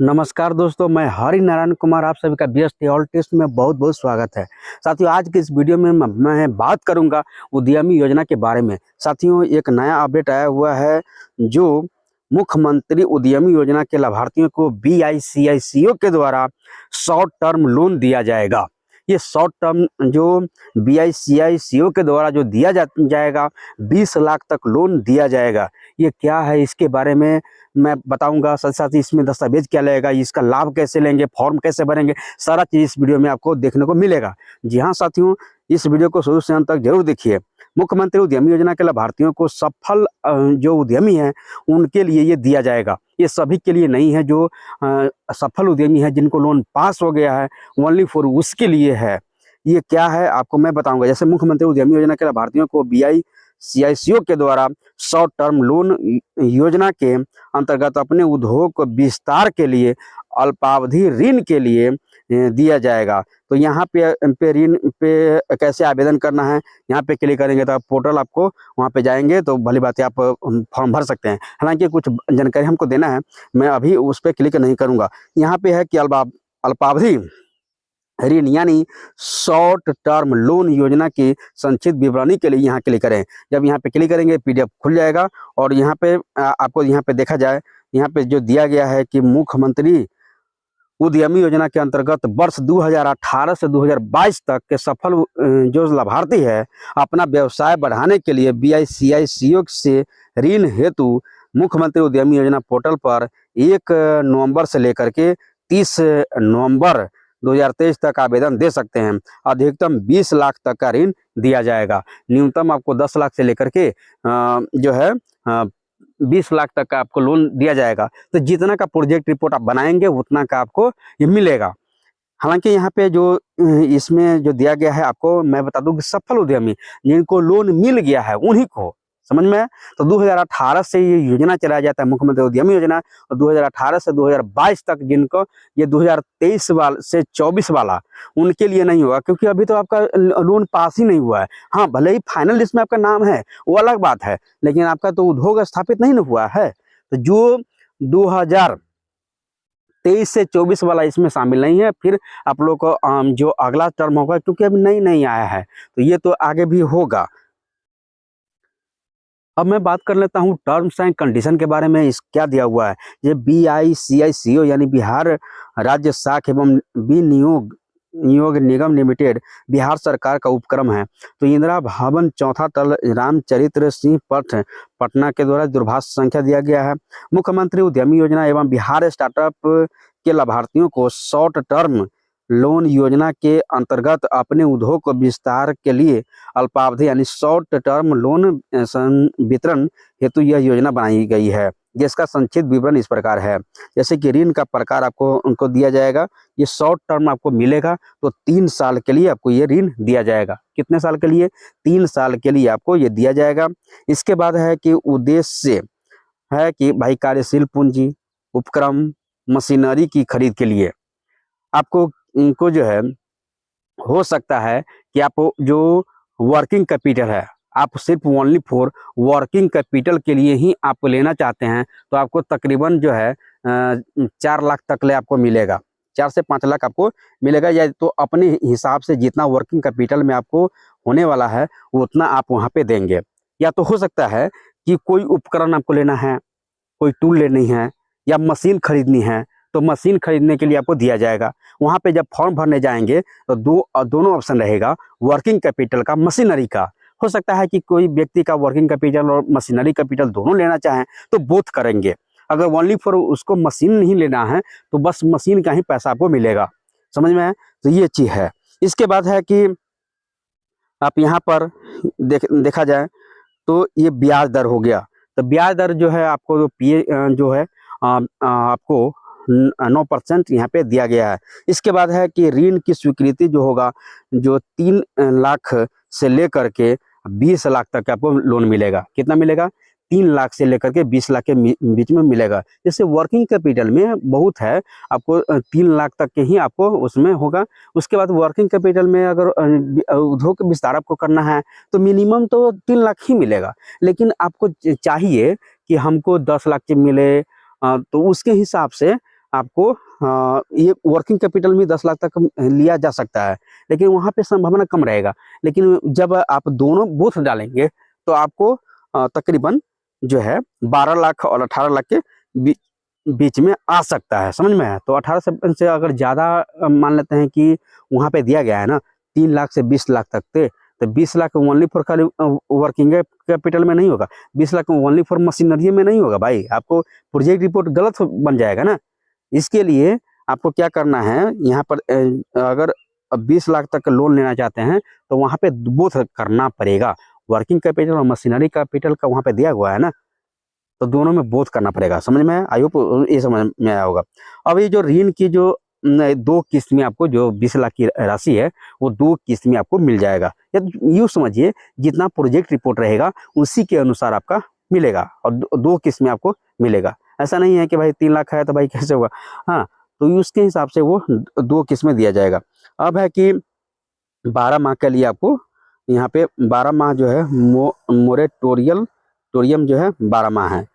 नमस्कार दोस्तों, मैं हरि नारायण कुमार आप सभी का बीएसटी ऑल टेस्ट में बहुत बहुत स्वागत है। साथियों, आज की इस वीडियो में मैं बात करूंगा उद्यमी योजना के बारे में। साथियों, एक नया अपडेट आया हुआ है जो मुख्यमंत्री उद्यमी योजना के लाभार्थियों को बीआईसीआईसीओ के द्वारा शॉर्ट टर्म लोन दिया जाएगा। ये शॉर्ट टर्म जो बीआईसीआईसीओ के द्वारा जो दिया जाएगा 20 लाख तक लोन दिया जाएगा। ये क्या है, इसके बारे में मैं बताऊंगा। साथ साथ इसमें दस्तावेज क्या लगेगा, इसका लाभ कैसे लेंगे, फॉर्म कैसे भरेंगे, सारा चीज़ इस वीडियो में आपको देखने को मिलेगा। जी हाँ साथियों, इस वीडियो को शुरू से अंत तक जरूर देखिए। मुख्यमंत्री उद्यमी योजना के लाभार्थियों को सफल जो उद्यमी हैं उनके लिए ये दिया जाएगा। ये सभी के लिए नहीं है, जो सफल उद्यमी है जिनको लोन पास हो गया है ओनली फॉर उसके लिए है। ये क्या है आपको मैं बताऊंगा। जैसे मुख्यमंत्री उद्यमी योजना के लाभार्थियों को बीआईसीआईसीओ के द्वारा शॉर्ट टर्म लोन योजना के अंतर्गत अपने उद्योग को विस्तार के लिए अल्पावधि ऋण के लिए दिया जाएगा। तो यहाँ पे ऋण पे कैसे आवेदन करना है, यहाँ पे क्लिक करेंगे तो आप पोर्टल आपको वहाँ पे जाएंगे तो भली बात है आप फॉर्म भर सकते हैं। हालांकि कुछ जानकारी हमको देना है, मैं अभी उस पर क्लिक नहीं करूँगा। यहाँ पे है कि अल्पावधि ऋण यानी शॉर्ट टर्म लोन योजना की संक्षिप्त विवरणी के लिए यहाँ क्लिक करें। जब यहाँ पे क्लिक करेंगे पीडीएफ खुल जाएगा और यहाँ पे आपको यहाँ पे देखा जाए, यहाँ पे जो दिया गया है कि मुख्यमंत्री उद्यमी योजना के अंतर्गत वर्ष 2018 से 2022 तक के सफल जो लाभार्थी है अपना व्यवसाय बढ़ाने के लिए बीआईसीआईसीओ से ऋण हेतु मुख्यमंत्री उद्यमी योजना पोर्टल पर 1 नवंबर से लेकर के 30 नवंबर 2023 तक आवेदन दे सकते हैं। अधिकतम 20 लाख तक का ऋण दिया जाएगा। न्यूनतम आपको 10 लाख से लेकर के जो है 20 लाख तक का आपको लोन दिया जाएगा। तो जितना का प्रोजेक्ट रिपोर्ट आप बनाएंगे उतना का आपको ये मिलेगा। हालांकि यहाँ पे जो इसमें जो दिया गया है आपको मैं बता दूं कि सफल उद्यमी जिनको लोन मिल गया है उन्हीं को, समझ में। तो 2018 से ये योजना चलाया जाता है मुख्यमंत्री उद्यमी योजना, और 2018 से 2022 तक जिनको ये 2023 वाला से 24 वाला उनके लिए नहीं हुआ, क्योंकि अभी तो आपका लोन पास ही नहीं हुआ है। हाँ, भले ही फाइनल लिस्ट में आपका नाम है वो अलग बात है, लेकिन आपका तो उद्योग स्थापित नहीं हुआ है। तो जो 2023 से 24 वाला इसमें शामिल नहीं है। फिर आप लोग को जो अगला टर्म होगा, क्योंकि अभी नहीं आया है तो ये तो आगे भी होगा। अब मैं बात कर लेता हूँ टर्म्स एंड कंडीशन के बारे में। इस क्या दिया हुआ है, ये बीआईसीआईसीओ यानी बिहार राज्य साख एवं विनियोग निगम लिमिटेड बिहार सरकार का उपक्रम है। तो इंदिरा भवन चौथा तल रामचरित्र सिंह पथ पटना के द्वारा दूरभाष संख्या दिया गया है। मुख्यमंत्री उद्यमी योजना एवं बिहार स्टार्टअप के लाभार्थियों को शॉर्ट टर्म लोन योजना के अंतर्गत अपने उद्योग को विस्तार के लिए अल्पावधि यानी शॉर्ट टर्म लोन वितरण हेतु यह योजना बनाई गई है, जिसका संक्षिप्त विवरण इस प्रकार है। जैसे कि ऋण का प्रकार आपको उनको दिया जाएगा। ये शॉर्ट टर्म आपको मिलेगा तो 3 साल के लिए आपको ये ऋण दिया जाएगा। कितने साल के लिए? 3 साल के लिए आपको ये दिया जाएगा। इसके बाद है कि उद्देश्य है कि भाई कार्यशील पूंजी, उपक्रम, मशीनरी की खरीद के लिए आपको इनको जो है हो सकता है कि आप जो वर्किंग कैपिटल है आप सिर्फ ओनली फॉर वर्किंग कैपिटल के लिए ही आप लेना चाहते हैं तो आपको तकरीबन जो है 4 लाख तक ले आपको मिलेगा। 4 से 5 लाख आपको मिलेगा, या तो अपने हिसाब से जितना वर्किंग कैपिटल में आपको होने वाला है उतना आप वहाँ पे देंगे। या तो हो सकता है कि कोई उपकरण आपको लेना है, कोई टूल लेनी है या मशीन खरीदनी है, तो मशीन खरीदने के लिए आपको दिया जाएगा। वहाँ पे जब फॉर्म भरने जाएंगे तो दोनों ऑप्शन रहेगा, वर्किंग कैपिटल का, मशीनरी का। हो सकता है कि कोई व्यक्ति का वर्किंग कैपिटल और मशीनरी कैपिटल दोनों लेना चाहें तो बोथ करेंगे। अगर ओनली फॉर उसको मशीन नहीं लेना है तो बस मशीन का ही पैसा आपको मिलेगा, समझ में है। तो ये चीज़ है। इसके बाद है कि आप यहाँ पर देखा जाए तो ये ब्याज दर हो गया। तो ब्याज दर जो है आपको जो है आपको 9% यहाँ पे दिया गया है। इसके बाद है कि ऋण की स्वीकृति जो होगा, जो 3 लाख से लेकर के 20 लाख तक आपको लोन मिलेगा। कितना मिलेगा? 3 लाख से लेकर के 20 लाख के बीच में मिलेगा। जैसे वर्किंग कैपिटल में बहुत है, आपको 3 लाख तक के ही आपको उसमें होगा। उसके बाद वर्किंग कैपिटल में अगर उद्योग का विस्तार आपको करना है तो मिनिमम तो 3 लाख ही मिलेगा, लेकिन आपको चाहिए कि हमको 10 लाख के मिले तो उसके हिसाब से आपको ये वर्किंग कैपिटल में 10 लाख तक लिया जा सकता है, लेकिन वहाँ पे संभावना कम रहेगा। लेकिन जब आप दोनों बोथ डालेंगे तो आपको तकरीबन जो है 12 लाख और 18 लाख के बीच में आ सकता है, समझ में है। तो 18 से अगर ज़्यादा मान लेते हैं कि वहाँ पे दिया गया है ना 3 लाख से 20 लाख तक थे, तो 20 लाख ओनली फॉर खाली वर्किंग कैपिटल में नहीं होगा, 20 लाख ओनली फॉर मशीनरी में नहीं होगा भाई, आपको प्रोजेक्ट रिपोर्ट गलत बन जाएगा ना। इसके लिए आपको क्या करना है, यहाँ पर अगर 20 लाख तक लोन लेना चाहते हैं तो वहाँ पे बोथ करना पड़ेगा, वर्किंग कैपिटल और मशीनरी कैपिटल का वहाँ पे दिया हुआ है ना, तो दोनों में बोथ करना पड़ेगा। समझ में आया? आई होप ये समझ में आया होगा। अब ये जो ऋण की जो 2 किस्त में आपको जो 20 लाख की राशि है वो 2 किस्त में आपको मिल जाएगा। या यूँ समझिए जितना प्रोजेक्ट रिपोर्ट रहेगा उसी के अनुसार आपका मिलेगा, और 2 किस्त में आपको मिलेगा। ऐसा नहीं है कि भाई 3 लाख है तो भाई कैसे होगा, हाँ, तो उसके हिसाब से वो 2 किस्त में दिया जाएगा। अब है कि 12 माह के लिए आपको यहाँ पे 12 माह जो है मोरेटोरियम जो है 12 माह है।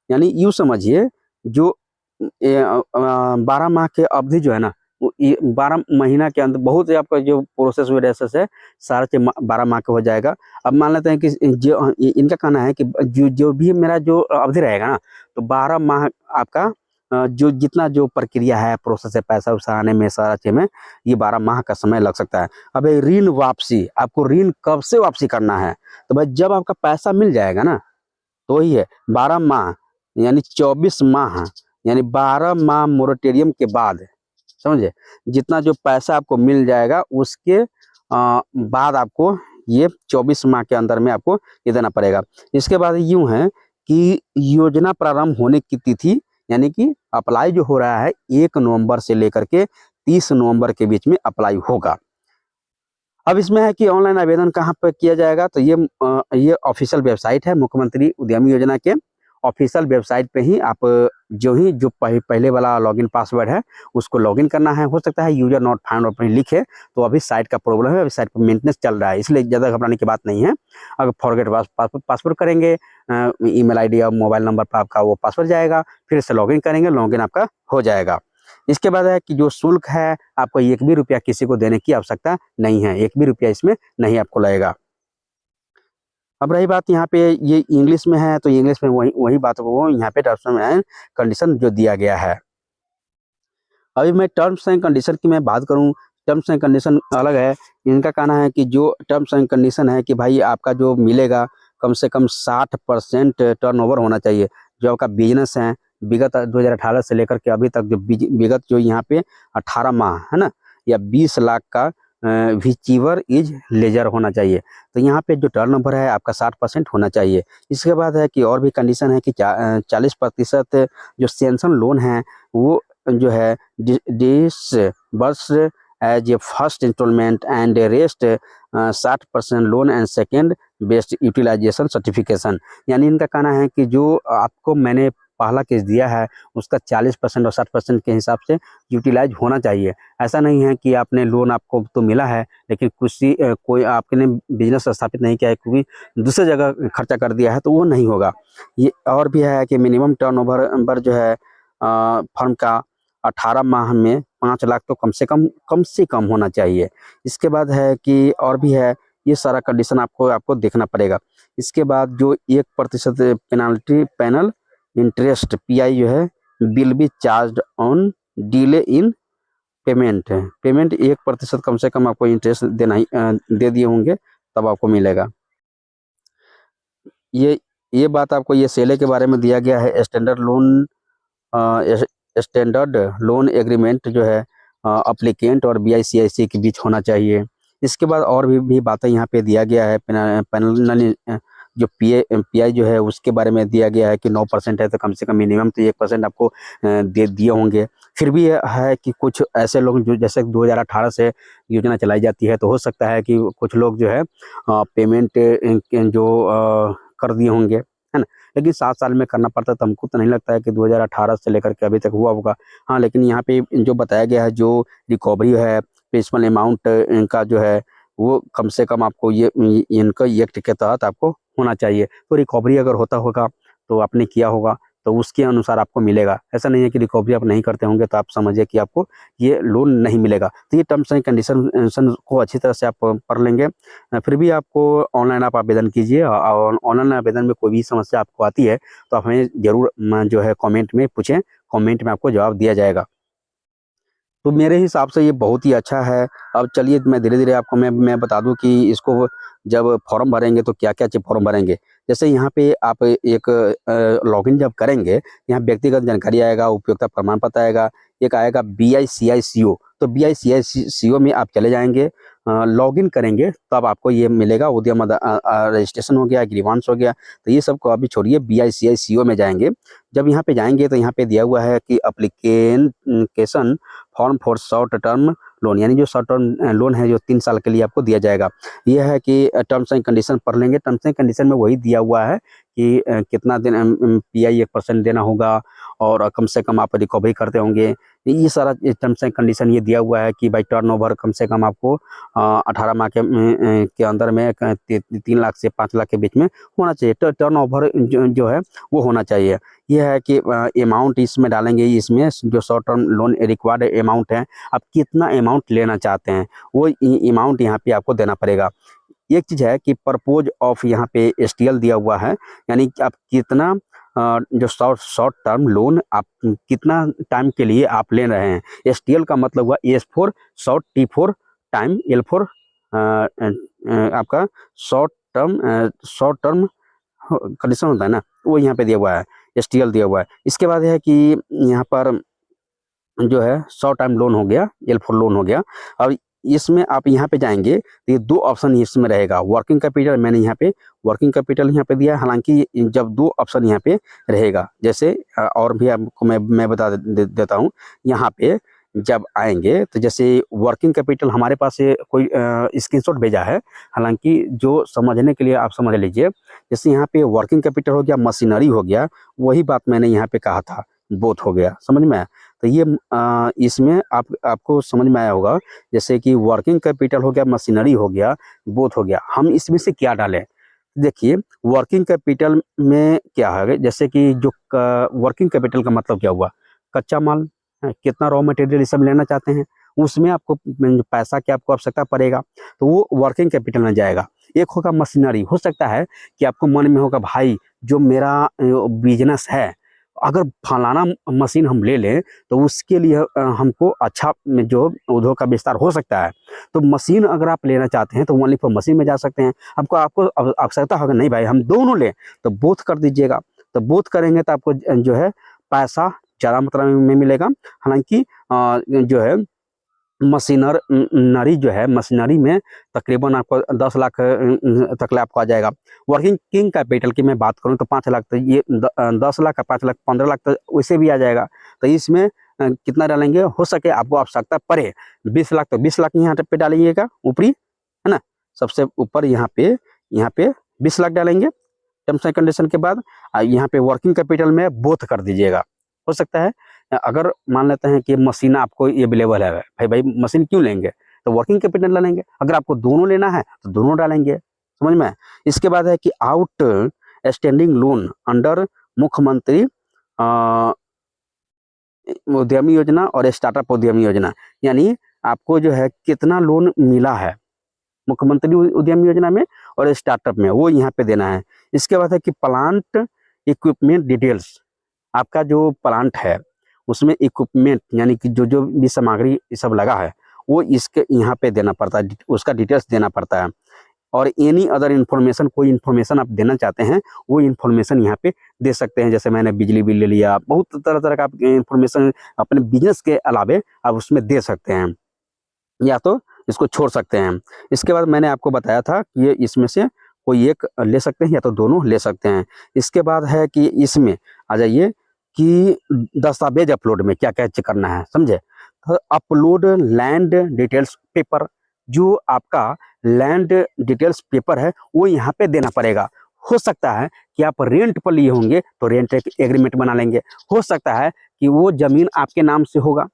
यानी यूँ समझिए जो 12 माह के अवधि जो है ना, वो 12 महीना के अंदर बहुत ही आपका जो प्रोसेस वैसेस है सारा चीज 12 माह का हो जाएगा। अब मान लेते हैं कि जो इनका कहना है कि जो भी मेरा जो अवधि रहेगा ना, तो 12 माह आपका जो जितना जो प्रक्रिया है प्रोसेस है पैसा वैसा आने में सारा चीज में ये 12 माह का समय लग सकता है। अब ये ऋण वापसी, आपको ऋण कब से वापसी करना है, तो भाई जब आपका पैसा मिल जाएगा ना, तो वही है 12 माह यानी 24 माह, यानी 12 माह मोरेटोरियम के बाद, समझे, जितना जो पैसा आपको मिल जाएगा उसके बाद आपको ये 24 माह के अंदर में आपको ये देना पड़ेगा। इसके बाद यूं है कि योजना प्रारंभ होने की तिथि, यानी कि अप्लाई जो हो रहा है 1 नवंबर से लेकर के 30 नवंबर के बीच में अप्लाई होगा। अब इसमें है कि ऑनलाइन आवेदन कहाँ पर किया जाएगा, तो ये ऑफिशियल वेबसाइट है मुख्यमंत्री उद्यमी योजना के ऑफिशियल वेबसाइट पे ही आप जो पहले वाला लॉगिन पासवर्ड है उसको लॉगिन करना है। हो सकता है यूजर नॉट फाउंड और लिखे, तो अभी साइट का प्रॉब्लम है, अभी साइट पर मेंटेनेंस चल रहा है, इसलिए ज़्यादा घबराने की बात नहीं है। अगर फॉरगेट पासवर्ड करेंगे ईमेल आईडी और मोबाइल नंबर पर आपका वो पासवर्ड जाएगा, फिर से लॉगिन करेंगे, लॉगिन आपका हो जाएगा। इसके बाद है कि जो शुल्क है आपको 1 भी रुपया किसी को देने की आवश्यकता नहीं है, 1 भी रुपया इसमें नहीं आपको लगेगा। अब रही बात यहाँ पे ये इंग्लिश में है, तो इंग्लिश में वही बात वो यहाँ पे टर्म्स एंड कंडीशन जो दिया गया है। अभी मैं टर्म्स एंड कंडीशन की मैं बात करूँ, टर्म्स एंड कंडीशन अलग है। इनका कहना है कि जो टर्म्स एंड कंडीशन है कि भाई आपका जो मिलेगा कम से कम 60% टर्नओवर होना चाहिए। जो आपका बिजनेस है विगत 2018 से लेकर के अभी तक जो विगत जो यहाँ पे 18 माह है ना, या 20 लाख का विचीवर इज लेजर होना चाहिए। तो यहाँ पे जो टर्नओवर है आपका 60% होना चाहिए। इसके बाद है कि और भी कंडीशन है कि 40% जो सैंक्शन लोन है वो जो है disburse as a first instalment and rest 60% loan and second best utilisation certification. यानी इनका कहना है कि जो आपको मैंने पहला केस दिया है उसका 40% और 60% के हिसाब से यूटिलाइज होना चाहिए। ऐसा नहीं है कि आपने लोन आपको तो मिला है लेकिन कोई आपने बिजनेस स्थापित नहीं किया है, क्योंकि दूसरी जगह खर्चा कर दिया है, तो वो नहीं होगा। ये और भी है कि मिनिमम टर्नओवर जो है फर्म का 18 माह में 5 लाख तो कम से कम होना चाहिए। इसके बाद है कि और भी है, ये सारा कंडीशन आपको देखना पड़ेगा। इसके बाद जो 1% पेनाल्टी पैनल इंटरेस्ट पीआई जो है will be charge on delay in payment है। पेमेंट 1% कम से कम आपको इंटरेस्ट देना ही दे दिए होंगे तब आपको मिलेगा। ये बात आपको ये सेले के बारे में दिया गया है। स्टैंडर्ड लोन एग्रीमेंट जो है अप्लीकेंट और BICIC के बीच होना चाहिए। इसके बाद और भी बातें यहाँ पे दिया गया है। पैनल जो PI जो है उसके बारे में दिया गया है कि 9% है तो कम से कम मिनिमम तो 1% आपको दे दिए होंगे। फिर भी है कि कुछ ऐसे लोग जो जैसे 2018 से योजना चलाई जाती है, तो हो सकता है कि कुछ लोग जो है पेमेंट जो कर दिए होंगे, है ना, लेकिन 7 साल में करना पड़ता है, तो हमको तो नहीं लगता है कि 2018 से लेकर के अभी तक हुआ होगा। हाँ, लेकिन यहाँ पे जो बताया गया है जो रिकवरी है प्रिंसिपल अमाउंट इनका जो है वो कम से कम आपको ये इनका एक्ट के तहत आपको होना चाहिए। तो रिकवरी अगर होता होगा तो आपने किया होगा तो उसके अनुसार आपको मिलेगा। ऐसा नहीं है कि रिकवरी आप नहीं करते होंगे तो आप समझिए कि आपको ये लोन नहीं मिलेगा। तो ये टर्म्स एंड कंडीशन को अच्छी तरह से आप पढ़ लेंगे। फिर भी आपको ऑनलाइन आप आवेदन कीजिए, और ऑनलाइन आवेदन में कोई भी समस्या आपको आती है तो आप हमें ज़रूर जो है कमेंट में पूछें, कमेंट में आपको जवाब दिया जाएगा। तो मेरे हिसाब से ये बहुत ही अच्छा है। अब चलिए मैं धीरे-धीरे आपको मैं बता दूँ कि इसको जब फॉर्म भरेंगे तो क्या-क्या चीज़ फॉर्म भरेंगे। जैसे यहाँ पे आप एक लॉगिन जब करेंगे, यहाँ व्यक्तिगत जानकारी आएगा, उपयोगिता प्रमाण पत्र आएगा, एक आएगा बीआईसीआईसीओ। तो बीआईसीआईसीओ में आप चले जाएँगे, लॉगिन करेंगे तब आपको ये मिलेगा। उद्यम रजिस्ट्रेशन हो गया, ग्रीवांस हो गया, तो ये सब को अभी छोड़िए, बीआईसीआईसीओ में जाएँगे। जब यहाँ पे जाएँगे तो यहाँ पे दिया हुआ है कि application form for short term loan, यानी जो शॉर्ट टर्म लोन है जो 3 साल के लिए आपको दिया जाएगा। ये है कि टर्म्स एंड कंडीशन पढ़ लेंगे। टर्म्स एंड कंडीशन में वही दिया हुआ है कि कितना दिन पीआई 1% देना होगा, और कम से कम आप रिकवरी करते होंगे। ये सारा टर्म्स एंड कंडीशन ये दिया हुआ है कि भाई टर्नओवर कम से कम आपको 18 माह के अंदर में 3 लाख से 5 लाख के बीच में होना चाहिए। टर्नओवर जो है वो होना चाहिए। ये है कि अमाउंट इसमें डालेंगे, इसमें जो short term loan required amount है, आप कितना अमाउंट लेना चाहते हैं वो अमाउंट यहाँ पे आपको देना पड़ेगा। एक चीज़ है कि पर्पोज ऑफ यहाँ पे एसटीएल दिया हुआ है, यानी कि आप कितना जो शॉर्ट टर्म लोन आप कितना टाइम के लिए आप ले रहे हैं। एसटीएल का मतलब हुआ S for short, T for time, L for आपका शॉर्ट टर्म कंडीशन होता है ना, वो यहाँ पे दिया हुआ है, एसटीएल दिया हुआ है। इसके बाद है कि यहाँ पर जो है शॉर्ट टाइम लोन हो गया, एल फॉर लोन हो गया। अब इसमें आप यहाँ पे जाएंगे तो ये 2 ऑप्शन इसमें रहेगा। वर्किंग कैपिटल, मैंने यहाँ पे वर्किंग कैपिटल यहाँ पे दिया है, हालांकि जब 2 ऑप्शन यहाँ पे रहेगा, जैसे और भी आपको मैं बता देता हूँ। यहाँ पे जब आएंगे तो जैसे वर्किंग कैपिटल हमारे पास से कोई स्क्रीनशॉट भेजा है, हालांकि जो समझने के लिए आप समझ लीजिए। जैसे यहाँ पे वर्किंग कैपिटल हो गया, मशीनरी हो गया, वही बात मैंने यहाँ पे कहा था, बोथ हो गया, समझ में आया। तो ये इसमें आपको समझ में आया होगा। जैसे कि वर्किंग कैपिटल हो गया, मशीनरी हो गया, बोथ हो गया। हम इसमें से क्या डालें? देखिए वर्किंग कैपिटल में क्या है, जैसे कि जो वर्किंग कैपिटल का मतलब क्या हुआ, कच्चा माल, कितना रॉ मटेरियल ये सब लेना चाहते हैं, उसमें आपको पैसा की आपको आवश्यकता पड़ेगा, तो वो वर्किंग कैपिटल में जाएगा। एक होगा मशीनरी। हो सकता है कि आपको मन में होगा भाई जो मेरा बिजनेस है, अगर फलाना मशीन हम ले लें तो उसके लिए हमको अच्छा जो उद्योग का विस्तार हो सकता है। तो मशीन अगर आप लेना चाहते हैं तो ओनली फॉर मशीन में जा सकते हैं। आपको आपको आवश्यकता होगा नहीं भाई हम दोनों लें, तो बोथ कर दीजिएगा। तो बोथ करेंगे तो आपको जो है पैसा ज़्यादा मात्रा में मिलेगा। हालांकि जो है नरी जो है, मशीनरी में तकरीबन आपको 10 लाख तक ले आपको आ जाएगा। वर्किंग किंग कैपिटल की मैं बात करूं तो 5 लाख, तो ये 10 लाख का 5 लाख 15 लाख तो वैसे भी आ जाएगा। तो इसमें कितना डालेंगे, हो सके आपको आवश्यकता पड़े 20 लाख तो 20 लाख यहाँ पे डालिएगा ऊपरी, है ना, सबसे ऊपर यहाँ पे 20 लाख डालेंगे टर्म्स एंड कंडीशन के बाद। यहाँ पे वर्किंग कैपिटल में बोथ कर दीजिएगा। हो सकता है अगर मान लेते हैं कि मशीन आपको अवेलेबल है, भाई मशीन क्यों लेंगे, तो वर्किंग कैपिटल डालेंगे। अगर आपको दोनों लेना है तो दोनों डालेंगे, समझ में। इसके बाद है कि आउट स्टैंडिंग लोन अंडर मुख्यमंत्री उद्यमी योजना और स्टार्टअप उद्यमी योजना, यानी आपको जो है कितना लोन मिला है मुख्यमंत्री उद्यमी योजना में और स्टार्टअप में, वो यहाँ पे देना है। इसके बाद है कि प्लांट इक्विपमेंट डिटेल्स, आपका जो प्लांट है उसमें इक्विपमेंट यानी कि जो जो भी सामग्री ये सब लगा है वो इसके यहाँ पे देना पड़ता है, उसका डिटेल्स देना पड़ता है। और एनी अदर इन्फॉर्मेशन, कोई इन्फॉर्मेशन आप देना चाहते हैं वो इन्फॉर्मेशन यहाँ पे दे सकते हैं। जैसे मैंने बिजली बिल ले लिया, बहुत तरह तरह का इन्फॉर्मेशन अपने बिजनेस के अलावे आप उसमें दे सकते हैं, या तो इसको छोड़ सकते हैं। इसके बाद मैंने आपको बताया था कि ये इसमें से कोई एक ले सकते हैं या तो दोनों ले सकते हैं। इसके बाद है कि इसमें आ जाइए कि दस्तावेज अपलोड में क्या क्या करना है, समझे। तो अपलोड लैंड डिटेल्स पेपर, जो आपका लैंड डिटेल्स पेपर है वो यहाँ पे देना पड़ेगा। हो सकता है कि आप रेंट पर लिए होंगे तो रेंट एग्रीमेंट बना लेंगे। हो सकता है कि वो जमीन आपके नाम से होगा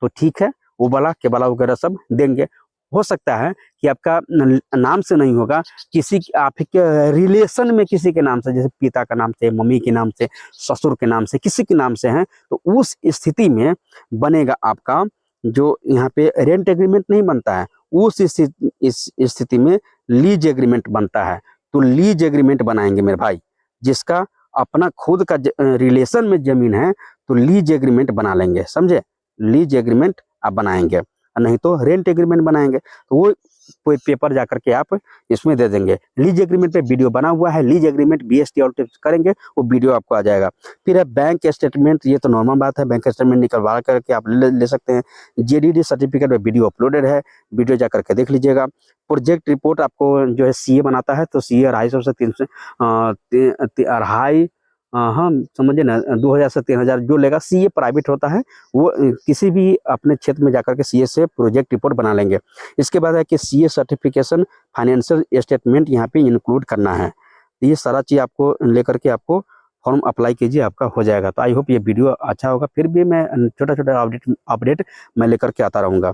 तो ठीक है, वो वाला के वाला वगैरह सब देंगे। हो सकता है कि आपका नाम से नहीं होगा, किसी आपके रिलेशन में किसी के नाम से, जैसे पिता का नाम से, मम्मी के नाम से, ससुर के नाम से, किसी के नाम से हैं, तो उस स्थिति में बनेगा आपका, जो यहाँ पे रेंट एग्रीमेंट नहीं बनता है, उस इस स्थिति में लीज एग्रीमेंट बनता है। तो लीज एग्रीमेंट बनाएंगे मेरे भाई, जिसका अपना खुद का रिलेशन में जमीन है, तो लीज एग्रीमेंट बना लेंगे, समझे। लीज एग्रीमेंट आप बनाएंगे, और नहीं तो रेंट एग्रीमेंट बनाएंगे, तो वो कोई पेपर जाकर के आप इसमें दे देंगे। लीज एग्रीमेंट पे वीडियो बना हुआ है, lease agreement BST all tips करेंगे, वो वीडियो आपको आ जाएगा। फिर है बैंक स्टेटमेंट, ये तो नॉर्मल बात है, बैंक स्टेटमेंट निकलवा करके आप ले सकते हैं। जेडीडी सर्टिफिकेट में वीडियो अपलोडेड है, वीडियो जा करके देख लीजिएगा। प्रोजेक्ट रिपोर्ट आपको जो है सीए बनाता है, तो सीए 250 से 300 2.5 हाँ समझिए ना, 2000 से 3000 जो लेगा। सीए प्राइवेट होता है, वो किसी भी अपने क्षेत्र में जाकर के सीए से प्रोजेक्ट रिपोर्ट बना लेंगे। इसके बाद है कि सीए सर्टिफिकेशन, फाइनेंशियल स्टेटमेंट यहाँ पे इंक्लूड करना है। ये सारा चीज़ आपको लेकर के आपको फॉर्म अप्लाई कीजिए, आपका हो जाएगा। तो आई होप ये वीडियो अच्छा होगा। फिर भी मैं छोटा छोटा अपडेट मैं लेकर के आता रहूँगा।